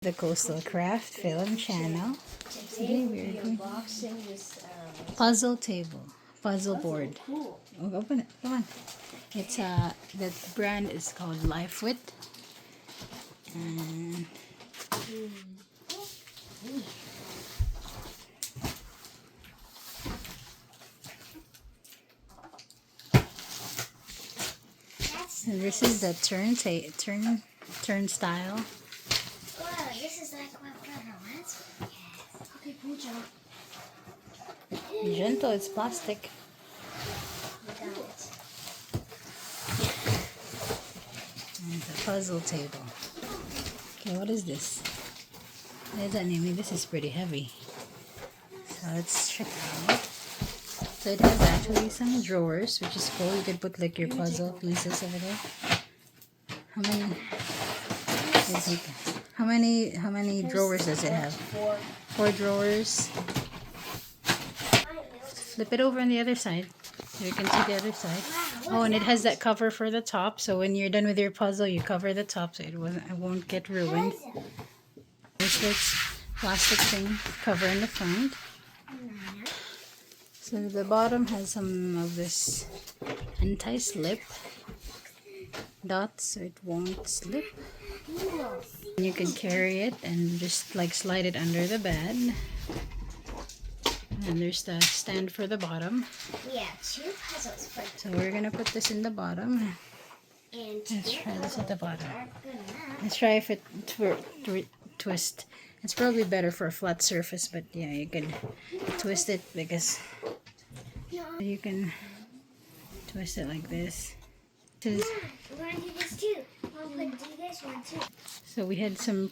The CoastalCraftFilAm channel. Today we're unboxing this Puzzle board. Oh, open it. Come on. It's the brand is called LifeWit. And this is the turnstile. Wow, this is like what I want. Yes. Okay, Pooja. Be gentle, it's plastic. And the puzzle table. Okay, what is this? What does that mean? This is pretty heavy. So let's check it out. So it has actually some drawers, which is cool. You could put like your puzzle pieces over there. How many drawers does it have? Four drawers. Flip it over on the other side so you can see the other side. Oh, and it has that cover for the top, so when you're done with your puzzle, you cover the top so it won't get ruined. There's this plastic thing cover in the front. So the bottom has some of this anti-slip dots so it won't slip. You can carry it and just like slide it under the bed. And there's the stand for the bottom. Yeah, two puzzles for. So we're gonna put this in the bottom. And let's try this at the bottom. Let's try if it twist. It's probably better for a flat surface, but yeah, you can twist it because you can twist it like this. We're gonna do this too. I'll do this one too. So we had some